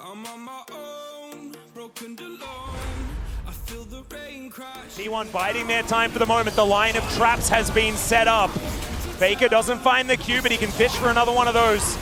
I'm on my own, broken alone. I feel the rain crash. T1 biding their time for the moment. The line of traps has been set up. Faker doesn't find the Q, but he can fish for another one of those.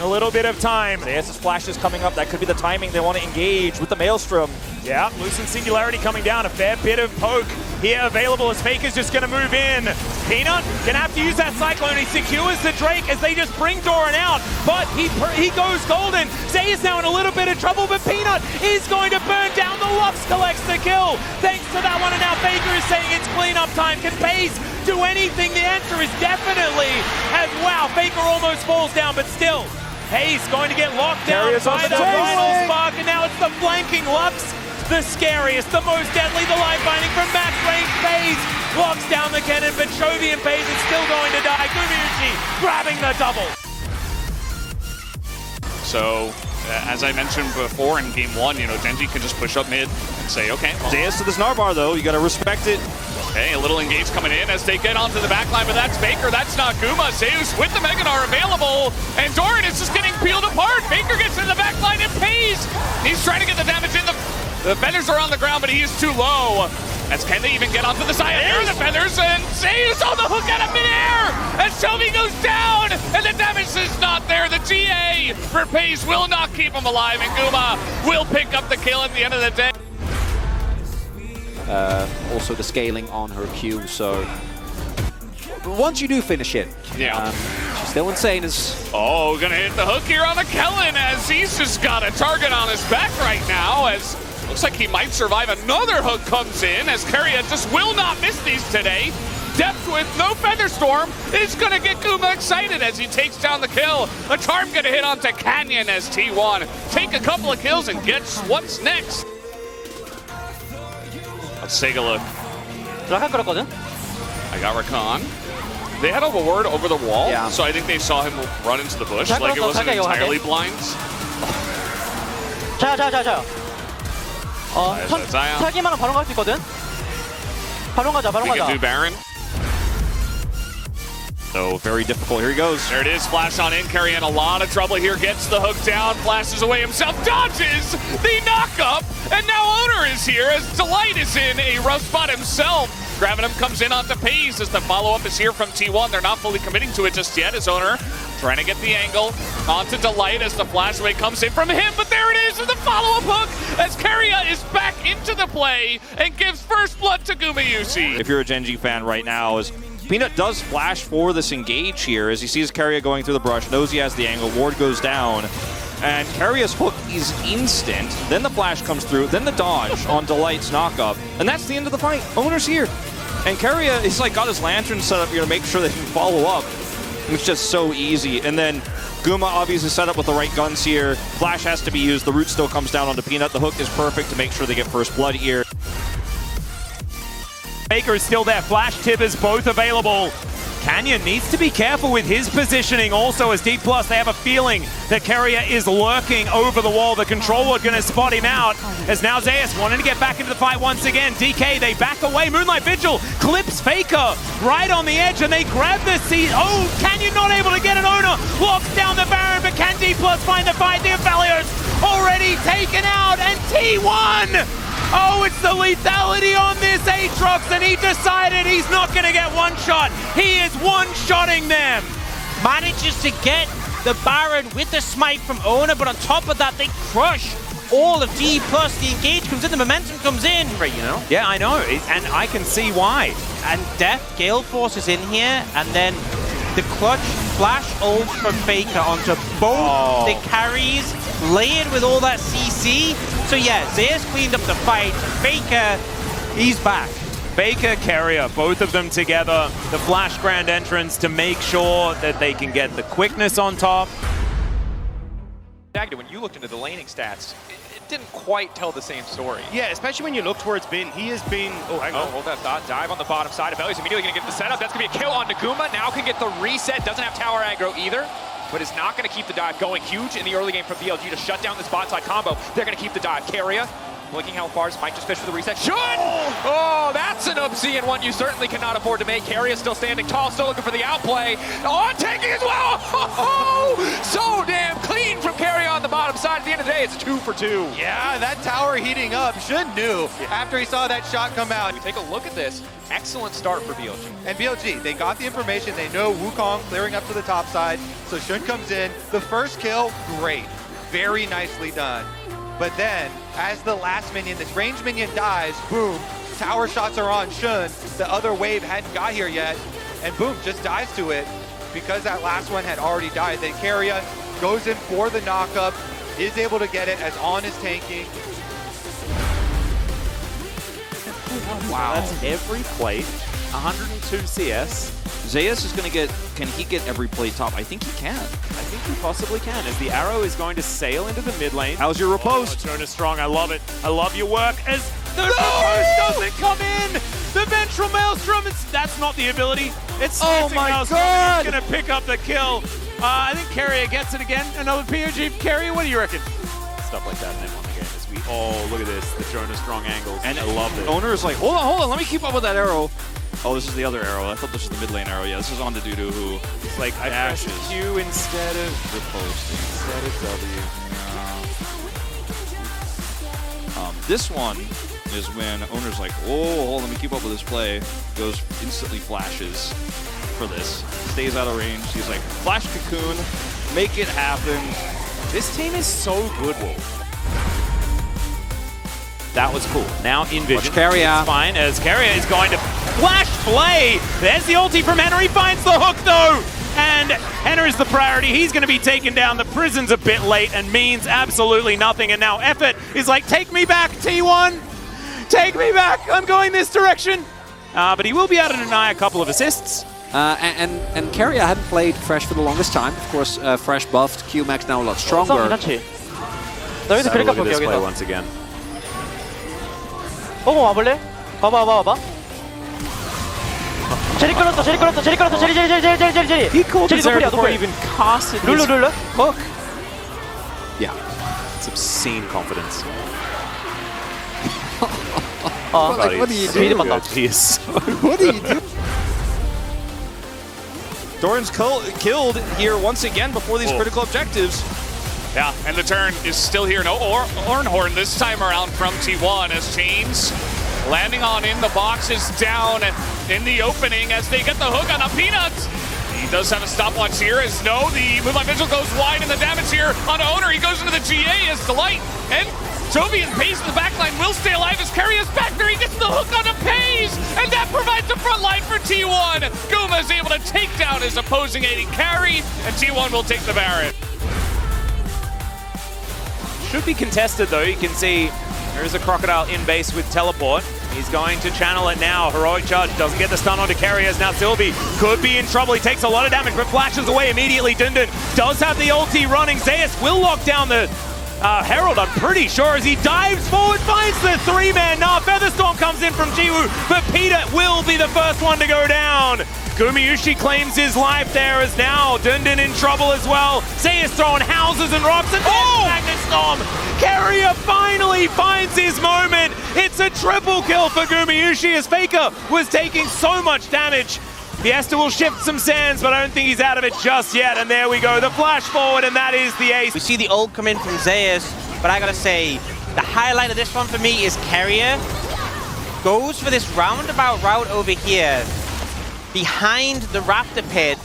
A little bit of time. There's this flash is coming up. That could be the timing they want to engage with the Maelstrom. Yeah, Lucent Singularity coming down. A fair bit of poke here available as Faker's just going to move in. Peanut gonna have to use that Cyclone. He secures the Drake as they just bring Doran out, but he goes golden. Zay is now in a little bit of trouble, but Peanut is going to burn down. The Lux collects the kill. Thanks to that one, and now Faker is saying it's cleanup time. Can Pace do anything? The answer is definitely. As wow, Faker almost falls down, but still. Pace going to get locked down by the final spark, and now it's the flanking Lux. The scariest, the most deadly, the life binding from max range. Pace locks down the cannon, but Chovy and Pace is still going to die. Gumayusi grabbing the double. So, as I mentioned before in game one, you know, Genji can just push up mid and say, okay. Well, Zeus to this Narbar though, you gotta respect it. okay, a little engage coming in as they get onto the backline, but that's Baker, that's not Guma. Zeus with the Meganar available, and Doran is just getting peeled apart. Baker gets in the backline and pays. He's trying to get the damage in. The feathers are on the ground, but he is too low. As can they even get onto the side? There are the feathers, and Zeus on the hook out of midair! As Chovy goes down, and the damage is not there. The GA for Pace will not keep him alive, and Guma will pick up the kill at the end of the day. Also the scaling on her Q, so once you do finish it, she's still insane as... Oh, gonna hit the hook here on the Kellen as he's just got a target on his back right now as looks like he might survive. Another hook comes in as Keria just will not miss these today. Depth with no Featherstorm is gonna get Guma excited as he takes down the kill. A charm gonna hit onto Canyon as T1 take a couple of kills and gets what's next. Let's take a look. I got Rakan. They had a ward over the wall, so I think they saw him run into the bush. Like it wasn't entirely blind. 차기만은 바로 갈 수 있거든. 바로 가자. We can do Baron. So very difficult. Here he goes. There it is. Flash on in. Keria in a lot of trouble here. Gets the hook down. Flashes away himself. Dodges the knockup. And now Owner is here as Delight is in a rough spot himself. Grabbing him comes in onto Pace as the follow-up is here from T1. They're not fully committing to it just yet as Owner trying to get the angle onto Delight as the flash away comes in from him. But there it is with the follow-up hook as Keria is back into the play and gives first blood to Gumayusi. If you're a Genji fan right now, is Peanut does flash for this engage here as he sees Keria going through the brush, knows he has the angle, ward goes down, and Keria's hook is instant. Then the flash comes through, then the dodge on Delight's knockup, and that's the end of the fight. Owner's here. And Keria is like got his lantern set up here to make sure they can follow up. It's just so easy. And then Guma obviously set up with the right guns here. Flash has to be used. The root still comes down onto Peanut. The hook is perfect to make sure they get first blood here. Baker is still there. Flash, Tib is both available. Canyon needs to be careful with his positioning also as D+, they have a feeling that Keria is lurking over the wall. The control ward going to spot him out as now Zeus wanting to get back into the fight once again. DK, they back away. Moonlight Vigil clips Faker right on the edge and they grab the seat. Oh, Canyon not able to get an Owner. Locks down the Baron, but can D+ find the fight? The Aphelios already taken out and T1! Oh, it's the lethality on this Aatrox, and he decided he's not going to get one shot. He is one-shotting them. Manages to get the Baron with the smite from Owner, but on top of that, they crush all of D+. The engage comes in, the momentum comes in. Right, you know? Yeah, I know, and I can see why. And Death, Gale Force is in here, and then the clutch flash ult from Faker onto both the carries, layered with all that CC. So yeah, Zeus cleaned up the fight. Faker, he's back. Baker, Keria, both of them together. The flash grand entrance to make sure that they can get the quickness on top. When you looked into the laning stats, it didn't quite tell the same story. Yeah, especially when you look towards Bin. He has been... Oh, hang on. Hold that thought. Dive on the bottom side. Aphelios immediately going to get the setup. That's going to be a kill on Naguma. Now can get the reset. Doesn't have tower aggro either, but is not going to keep the dive going. Huge in the early game from BLG to shut down this bot side combo. They're going to keep the dive. Keria looking how far might just fish for the reset. Should! Oh, that's an obscene one you certainly cannot afford to make. Keria still standing tall, still looking for the outplay. Oh, taking as well! Oh, so damn clean from Keria on the bottom side. side. At the end of the day, it's 2 for 2. Yeah, that tower heating up. Shun knew after he saw that shot come out. We take a look at this. Excellent start for BLG. And BLG, they got the information. They know Wukong clearing up to the top side. So Shun comes in. The first kill, great. Very nicely done. But then, as the last minion, this ranged minion dies, boom, tower shots are on Shun. The other wave hadn't got here yet. And boom, just dies to it. Because that last one had already died. Then Keria goes in for the knockup, is able to get it as On is tanking. Wow. That's every plate. 102 CS. Zeus is going to get, can he get every plate top? I think he can. I think he possibly can, as the arrow is going to sail into the mid lane. How's your riposte? Jonah Strong, I love it. I love your work. As the riposte doesn't come in! The ventral maelstrom, that's not the ability. It's Maelstrom. He's going to pick up the kill. I think Keria gets it again. Another POG. Keria, what do you reckon? Stuff like that, and they won the game. As we, look at this, the Jonah Strong angles. And I love it. Owner is like, hold on, let me keep up with that arrow. Oh, this is the other arrow. I thought this was the mid lane arrow. Yeah, this is on to Dudu, who it's like I pressed Q instead of riposte, instead of W. This one is when Owner's like, oh, let me keep up with this play. Goes instantly flashes for this. Stays out of range. He's like, flash cocoon, make it happen. This team is so good, Wolf. That was cool. Now in vision. Keria. It's fine, as Keria is going to flash play. There's the ulti from Henry. Finds the hook, though. And Henry's the priority. He's going to be taken down. The prison's a bit late and means absolutely nothing. And now Effort is like, take me back, T1. Take me back. I'm going this direction. But he will be able to deny a couple of assists. And Keria hadn't played Fresh for the longest time. Of course, Fresh buffed. Q-Max now a lot stronger. Look at this play once again. 와볼래? 봐봐. 제리 끌었어. 제리. He called 제리 Zero 노플이야, before 노플. even casted his 룰루. hook. Yeah. It's obscene confidence. What do you do? He is so What do you do? Doran's killed here once again before these critical objectives. Yeah, and the turn is still here. No Ornhorn this time around from T1 as Chains landing on in the box is down in the opening as they get the hook on a Peanut. He does have a stopwatch here as the Moonlight Vigil goes wide and the damage here on Owner. He goes into the GA as Delight and Toby and Pace in the backline will stay alive as Keria's back there. He gets the hook on a Pace and that provides a front line for T1. Guma is able to take down his opposing AD carry and T1 will take the Baron. Should be contested though. You can see there is a Crocodile in base with teleport. He's going to channel it now. Heroic charge doesn't get the stun onto Carriers. Now Sylvie could be in trouble. He takes a lot of damage but flashes away immediately. Dundun does have the ulti running. Zeus will lock down the Herald, I'm pretty sure, as he dives forward, finds the three-man. Nah, Featherstorm comes in from Jiwoo, but Peter will be the first one to go down. Gumayushi claims his life there as now Dundun in trouble as well. Zeus throwing houses and rocks and Magnet Storm. Keria finally finds his moment. It's a triple kill for Gumayushi as Faker was taking so much damage. Fiesta will shift some sands, but I don't think he's out of it just yet. And there we go, the flash forward, and that is the ace. We see the ult come in from Zeus, but I gotta say, the highlight of this one for me is Keria goes for this roundabout route over here, behind the Raptor Pit.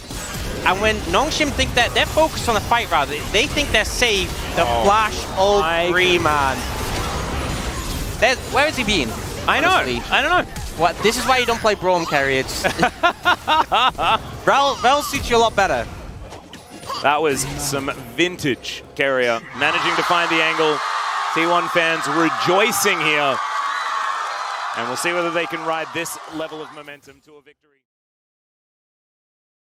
And when Nongshim think that they're focused on the fight route, they think they're safe. The flash ult free, man. Where has he been? I don't know. What? This is why you don't play Braum, Keria. Rel suits you a lot better. That was some vintage Keria managing to find the angle. T1 fans rejoicing here. And we'll see whether they can ride this level of momentum to a victory.